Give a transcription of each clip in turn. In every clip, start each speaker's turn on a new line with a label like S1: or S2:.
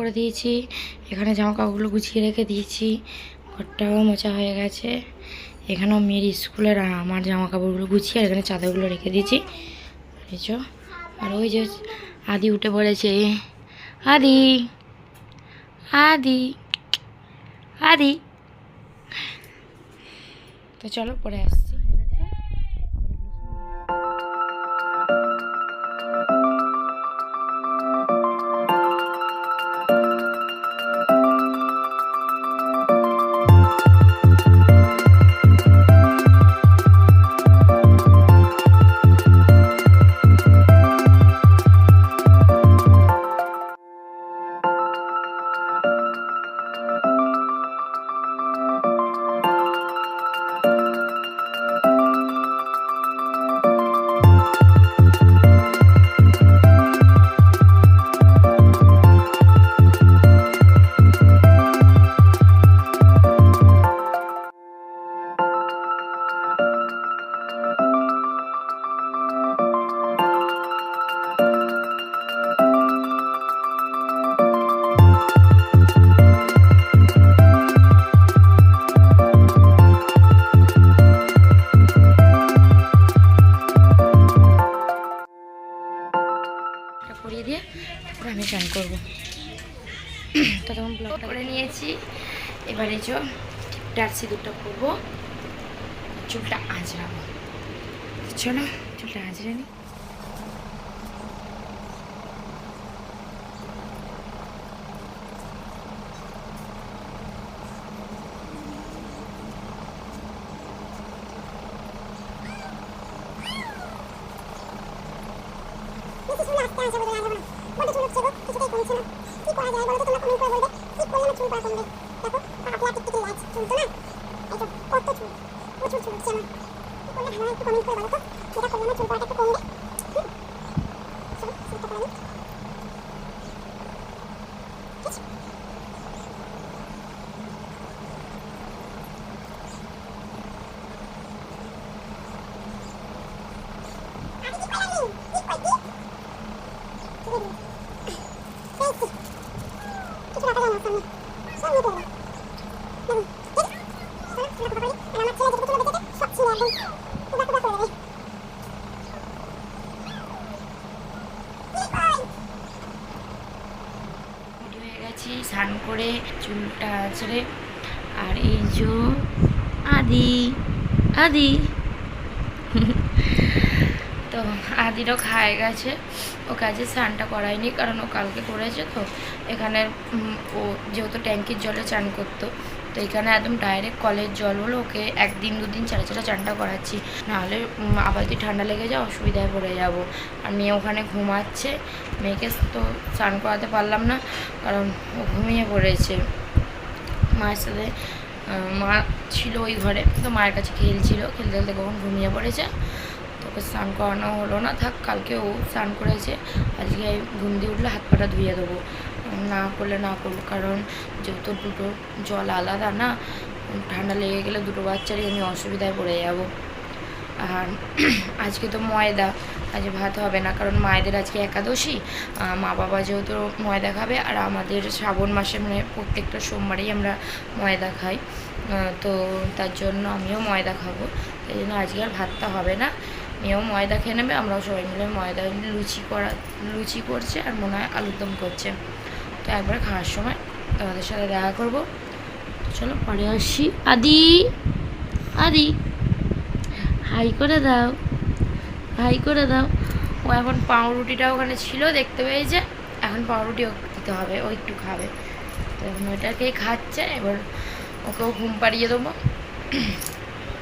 S1: করে দিয়েছি, এখানে জামা কাপড়গুলো গুছিয়ে রেখে দিয়েছি, ঘরটাও মোছা হয়ে গেছে। এখানেও মেয়ের স্কুলের আমার জামা কাপড়গুলো গুছিয়ে আর এখানে চাদরগুলো রেখে দিয়েছি। আর ওই যে আদি উঠে পড়েছে, আদি আদি আদি। তো চলো পরে আসছি। করিয়ে দিয়ে তারপর আমি স্নান করবো। তো তখন ব্লগ করে নিয়েছি। এবারে টিপটার সিঁদুরটা করবো, চুলটা আঁচড়াবো। চলো চুলটা আঁচড়ে নিই। স্নান করে চুলটা আঁচড়ে, আর এই যে আদি আদি তো আদিরও খায় গেছে। ও কাজে স্নানটা করায়নি, কারণ ও কালকে করেছে। তো এখানে ও যেহেতু ট্যাঙ্কির জলে চান করতো, তো এখানে একদম ডাইরেক্ট কলের জল হলো। ওকে একদিন দুদিন ছাড়া ছাড়া চানটা করাচ্ছি, নাহলে আবার যদি ঠান্ডা লেগে যায় অসুবিধায় পড়ে যাব। আর মেয়ে ওখানে ঘুমাচ্ছে, মেয়েকে তো স্নান করাতে পারলাম না, কারণ ও ঘুমিয়ে পড়েছে। মায়ের সাথে মা ছিল ওই ঘরে, তো মায়ের কাছে খেলছিল, খেলতে খেলতে কখন ঘুমিয়ে পড়েছে। তোকে স্নান করানো হলো না, থাক কালকে ও স্নান করেছে, আজকে ঘুম দিয়ে উঠলে হাত পাটা ধুয়ে দেবো। না করলে না করবো, কারণ যেহেতু দুটো জল আলাদা না, ঠান্ডা লেগে গেলে দুটো বাচ্চারই আমি অসুবিধায় পড়ে যাব। আর আজকে তো ময়দা, আজকে ভাত হবে না, কারণ মায়েদের আজকে একাদশী। মা বাবা যেহেতু ময়দা খাবে, আর আমাদের শ্রাবণ মাসে মানে প্রত্যেকটা সোমবারেই আমরা ময়দা খাই, তো তার জন্য আমিও ময়দা খাবো। এই জন্য আজকে আর ভাতটা হবে না, মেয়েও ময়দা খেয়ে নেবে, আমরাও সবাই মিলে ময়দা লুচি করছে, আর মনে হয় আলুর দম করছে। তো একবারে খাওয়ার সময় তোমাদের সাথে দেখা করবো। চলো পরে আসি। আদি আদি হাই করে দাও, হাই করে দাও। ও এখন পাউরুটিটা ওখানে ছিল দেখতে পেয়েছে, এখন পাউরুটিও দিতে হবে, ও একটু খাবে। তো এখন ওইটাকেই খাচ্ছে, এবার ওকেও ঘুম পাড়িয়ে দেবো।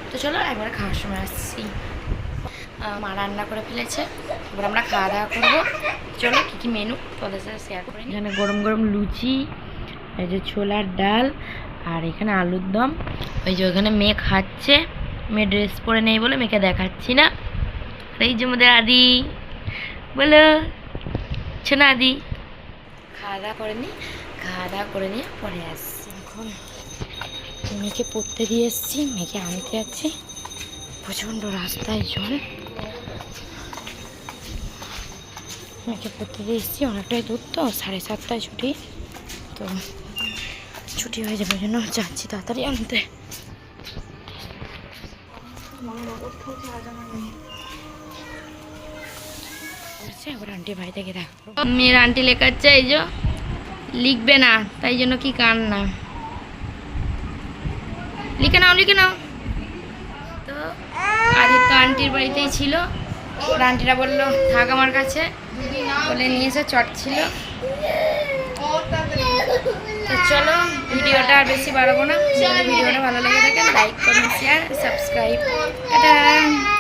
S1: তো চলো একবার খাওয়ার সময় আসছি। মা রান্না করে ফেলেছে, এবার আমরা খাওয়া দাওয়া করবো। চলো কী কী মেনু তোদের সাথে শেয়ার করি। এখানে গরম গরম লুচি, এই যে ছোলার ডাল, আর এখানে আলুর দম। ওই যে ওখানে মেয়ে খাচ্ছে, মেয়ে ড্রেস পরে নেই বলে মেয়েকে দেখাচ্ছি না। আর এই যে আমাদের আদি, বলো শোনা আদি। খাওয়া দাওয়া করে নিয়ে পরে আসছি। এখন মেয়েকে পড়তে দিয়ে এসছি, মেয়েকে আনতে যাচ্ছি। প্রচণ্ড রাস্তায় জল, মেয়েকে পড়তে দিয়ে এসছি, অনেকটাই দূর তো, 7:30টায় ছুটি। তো ছুটি হয়ে যাবে, ওই জন্য যাচ্ছি তাড়াতাড়ি আনতে। আবার আন্টি ভাই থেকে রাখবো, মেয়ের আন্টি লেখাচ্ছে এই যে লিখবে না, তাই জন্য কি কান্না, লিখে নাও লিখে নাও। তো আদিত্য আন্টির বাড়িতেই ছিল, ওর আন্টিরা বললো থাক আমার কাছে, বলে নিয়ে এসে চট ছিল। তো চলো ভিডিওটা আর বেশি বাড়াবো না, যদি ভিডিওটা ভালো লেগে থাকে like comment share subscribe. Tata.